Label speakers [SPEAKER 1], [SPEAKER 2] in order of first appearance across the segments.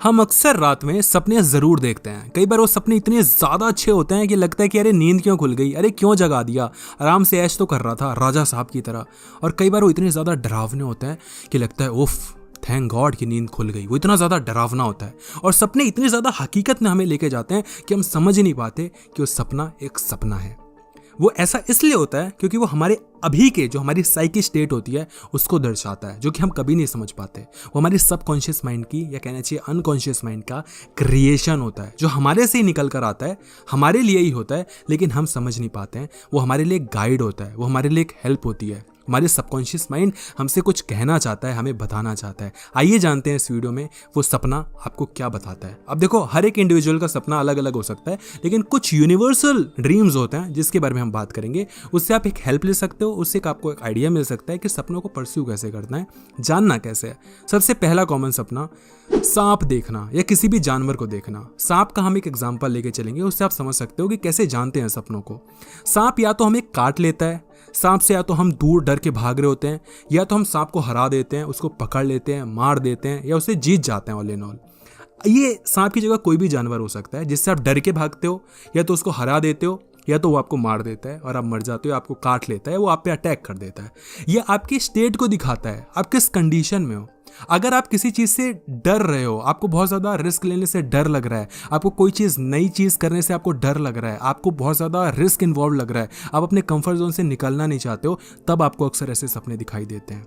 [SPEAKER 1] हम अक्सर रात में सपने जरूर देखते हैं। कई बार वो सपने इतने ज्यादा अच्छे होते हैं कि लगता है कि अरे नींद क्यों खुल गई, अरे क्यों जगा दिया, आराम से ऐश तो कर रहा था राजा साहब की तरह। और कई बार वो इतने ज्यादा डरावने होते हैं कि लगता है उफ थैंक गॉड कि नींद खुल गई। वो इतना ज्यादा डरावना होता है और सपने इतने ज्यादा हकीकत में हमें लेके जाते हैं कि हम समझ ही नहीं पाते कि वो सपना एक सपना है। वो ऐसा इसलिए होता है क्योंकि वो हमारे अभी के जो हमारी साइकी स्टेट होती है उसको दर्शाता है, जो कि हम कभी नहीं समझ पाते। वो हमारी सबकॉन्शियस माइंड की या कहना चाहिए अनकॉन्शियस माइंड का क्रिएशन होता है, जो हमारे से ही निकल कर आता है, हमारे लिए ही होता है, लेकिन हम समझ नहीं पाते हैं। वो हमारे लिए गाइड होता है, वो हमारे लिए एक हेल्प होती है। हमारे सबकॉन्शियस माइंड हमसे कुछ कहना चाहता है, हमें बताना चाहता है। आइए जानते हैं इस वीडियो में वो सपना आपको क्या बताता है। अब देखो, हर एक इंडिविजुअल का सपना अलग अलग हो सकता है, लेकिन कुछ यूनिवर्सल ड्रीम्स होते हैं जिसके बारे में हम बात करेंगे। उससे आप एक हेल्प ले सकते हो, उससे आपको एक आइडिया मिल सकता है कि सपनों को परस्यू कैसे करना है, जानना कैसे है। सबसे पहला कॉमन सपना सांप देखना या किसी भी जानवर को देखना। सांप का हम एक एग्जांपल लेके चलेंगे, उससे आप समझ सकते हो कि कैसे जानते हैं सपनों को। सांप या तो हमें काट लेता है, सांप से या तो हम दूर डर के भाग रहे होते हैं, या तो हम सांप को हरा देते हैं, उसको पकड़ लेते हैं, मार देते हैं, या उसे जीत जाते हैं ऑल इन ऑल। ये सांप की जगह कोई भी जानवर हो सकता है जिससे आप डर के भागते हो, या तो उसको हरा देते हो, या तो वो आपको मार देता है और आप मर जाते हो, आपको काट लेता है, वो आप पे अटैक कर देता है। ये आपकी स्टेट को दिखाता है, आप किस कंडीशन में हो। अगर आप किसी चीज से डर रहे हो, आपको बहुत ज्यादा रिस्क लेने से डर लग रहा है, आपको कोई चीज नई चीज करने से आपको डर लग रहा है, आपको बहुत ज्यादा रिस्क इन्वॉल्व लग रहा है, आप अपने कंफर्ट जोन से निकलना नहीं चाहते हो, तब आपको अक्सर ऐसे सपने दिखाई देते हैं।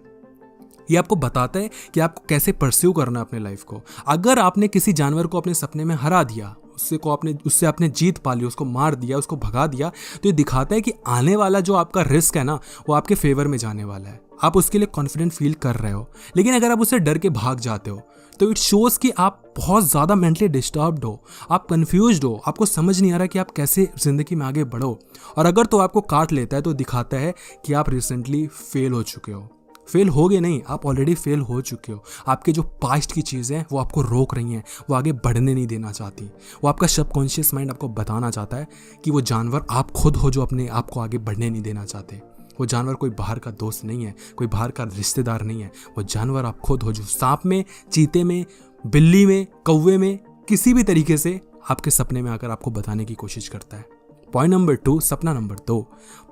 [SPEAKER 1] ये आपको बताता है कि आपको कैसे परस्यू करना है अपने लाइफ को। अगर आपने किसी जानवर को अपने सपने में हरा दिया, उससे आपने जीत पा ली, उसको मार दिया, उसको भगा दिया, तो ये दिखाता है कि आने वाला जो आपका रिस्क है ना, वो आपके फेवर में जाने वाला है। आप उसके लिए कॉन्फिडेंट फील कर रहे हो। लेकिन अगर आप उससे डर के भाग जाते हो तो इट शोज कि आप बहुत ज़्यादा मेंटली डिस्टर्ब्ड हो, आप कंफ्यूज्ड हो, आपको समझ नहीं आ रहा कि आप कैसे जिंदगी में आगे बढ़ो। और अगर तो आपको काट लेता है तो दिखाता है कि आप रिसेंटली फेल हो चुके हो। फेल हो गए नहीं, आप ऑलरेडी फेल हो चुके हो। आपके जो पास्ट की चीज़ें हैं वो आपको रोक रही हैं, वो आगे बढ़ने नहीं देना चाहती। वो आपका सबकॉन्शियस माइंड आपको बताना चाहता है कि वो जानवर आप खुद हो जो अपने आप को आगे बढ़ने नहीं देना चाहते। वो जानवर कोई बाहर का दोस्त नहीं है, कोई बाहर का रिश्तेदार नहीं है। वो जानवर आप खुद हो, जो सांप में, चीते में, बिल्ली में, कौवे में, किसी भी तरीके से आपके सपने में आकर आपको बताने की कोशिश करता है। पॉइंट नंबर 2, सपना नंबर 2,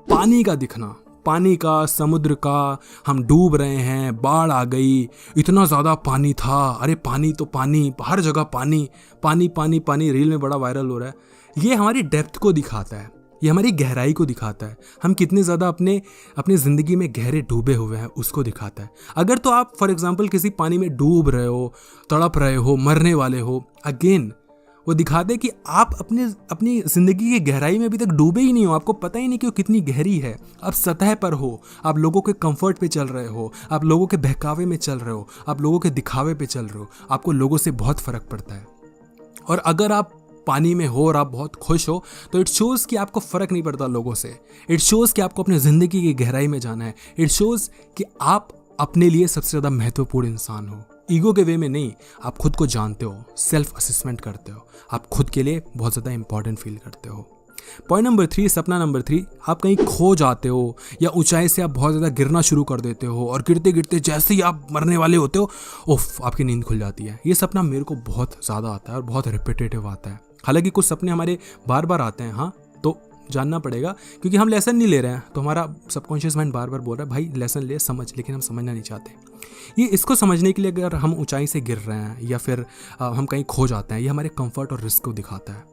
[SPEAKER 1] पानी का दिखना। पानी का, समुद्र का, हम डूब रहे हैं, बाढ़ आ गई, इतना ज़्यादा पानी था, अरे पानी तो पानी, हर जगह पानी पानी पानी पानी, रील में बड़ा वायरल हो रहा है। ये हमारी डेप्थ को दिखाता है, ये हमारी गहराई को दिखाता है, हम कितने ज़्यादा अपनी ज़िंदगी में गहरे डूबे हुए हैं उसको दिखाता है। अगर तो आप फॉर एग्जांपल किसी पानी में डूब रहे हो, तड़प रहे हो, मरने वाले हो, अगेन वो दिखाते हैं कि आप अपनी ज़िंदगी की गहराई में अभी तक डूबे ही नहीं हो, आपको पता ही नहीं कि वो कितनी गहरी है। आप सतह पर हो, आप लोगों के कंफर्ट पे चल रहे हो, आप लोगों के बहकावे में चल रहे हो, आप लोगों के दिखावे पे चल रहे हो, आपको लोगों से बहुत फ़र्क पड़ता है। और अगर आप पानी में हो और आप बहुत खुश हो तो इट शोज़ कि आपको फ़र्क नहीं पड़ता लोगों से। इट शोज़ कि आपको अपनी ज़िंदगी की गहराई में जाना है। इट शोज़ कि आप अपने लिए सबसे ज़्यादा महत्वपूर्ण इंसान हो। ईगो के वे में नहीं, आप खुद को जानते हो, सेल्फ असेसमेंट करते हो, आप खुद के लिए बहुत ज़्यादा इंपॉर्टेंट फील करते हो। पॉइंट नंबर 3, सपना नंबर 3, आप कहीं खो जाते हो या ऊंचाई से आप बहुत ज़्यादा गिरना शुरू कर देते हो और गिरते गिरते जैसे ही आप मरने वाले होते हो, उफ, आपकी नींद खुल जाती है। ये सपना मेरे को बहुत ज़्यादा आता है और बहुत रिपीटेटिव आता है। हालांकि कुछ सपने हमारे बार बार आते हैं, हाँ, तो जानना पड़ेगा क्योंकि हम लेसन नहीं ले रहे हैं, तो हमारा सबकॉन्शियस माइंड बार बार बोल रहा है भाई लेसन ले, समझ, लेकिन हम समझना नहीं चाहते। ये इसको समझने के लिए अगर हम ऊंचाई से गिर रहे हैं या फिर हम कहीं खो जाते हैं, ये हमारे कंफर्ट और रिस्क को दिखाता है।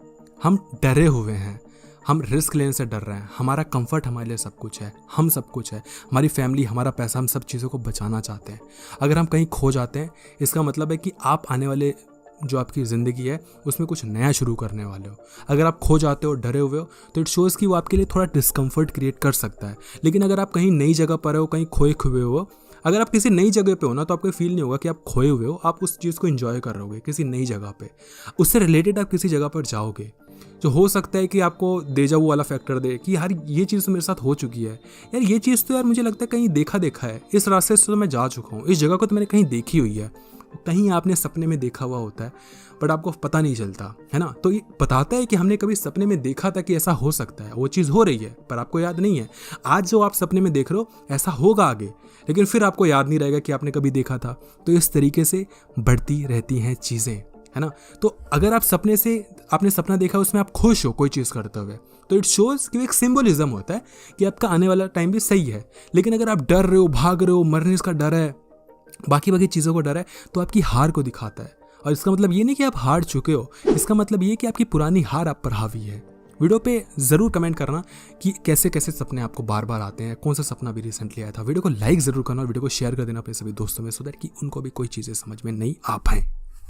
[SPEAKER 1] हम डरे हुए हैं, हम रिस्क लेने से डर रहे हैं। हमारा कंफर्ट हमारे लिए सब कुछ है, हम सब कुछ है, हमारी फैमिली, हमारा पैसा, हम सब चीज़ों को बचाना चाहते हैं। अगर हम कहीं खो जाते हैं, इसका मतलब है कि आप आने वाले जो आपकी ज़िंदगी है उसमें कुछ नया शुरू करने वाले हो। अगर आप खो जाते हो, डरे हुए हो, तो इट शोज़ कि वो आपके लिए थोड़ा डिस्कम्फर्ट क्रिएट कर सकता है। लेकिन अगर आप कहीं नई जगह पर हो, कहीं खोए हुए हो, अगर आप किसी नई जगह पे हो ना, तो आपको फील नहीं होगा कि आप खोए हुए हो, आप उस चीज़ को एंजॉय कर रहोगे किसी नई जगह पे। उससे रिलेटेड आप किसी जगह पर जाओगे, जो हो सकता है कि आपको डेजा वू वाला फैक्टर दे कि यार ये चीज़ तो मेरे साथ हो चुकी है, यार ये चीज़ तो यार मुझे लगता है कहीं देखा है, इस रास्ते से तो मैं जा चुका हूँ, इस जगह को तो मैंने कहीं देखी हुई है। कहीं आपने सपने में देखा हुआ होता है बट आपको पता नहीं चलता है ना। तो ये बताता है कि हमने कभी सपने में देखा था कि ऐसा हो सकता है, वो चीज़ हो रही है पर आपको याद नहीं है। आज जो आप सपने में देख रहे हो ऐसा होगा आगे, लेकिन फिर आपको याद नहीं रहेगा कि आपने कभी देखा था। तो इस तरीके से बढ़ती रहती हैं चीज़ें। है ना। तो अगर आप सपने से आपने सपना देखा उसमें आप खुश हो कोई चीज़ करते हुए, तो इट शोज़ कि एक सिंबलिज्म होता है कि आपका आने वाला टाइम भी सही है। लेकिन अगर आप डर रहे हो, भाग रहे हो, मरने का डर है, बाकी चीज़ों को डर है, तो आपकी हार को दिखाता है। और इसका मतलब ये नहीं कि आप हार चुके हो, इसका मतलब ये कि आपकी पुरानी हार आप पर हावी है। वीडियो पे ज़रूर कमेंट करना कि कैसे कैसे सपने आपको बार बार आते हैं, कौन सा सपना भी रिसेंटली आया था। वीडियो को लाइक ज़रूर करना और वीडियो को शेयर कर देना अपने सभी दोस्तों में, सो दैट कि उनको भी कोई चीज़ें समझ में नहीं आ पाएँ।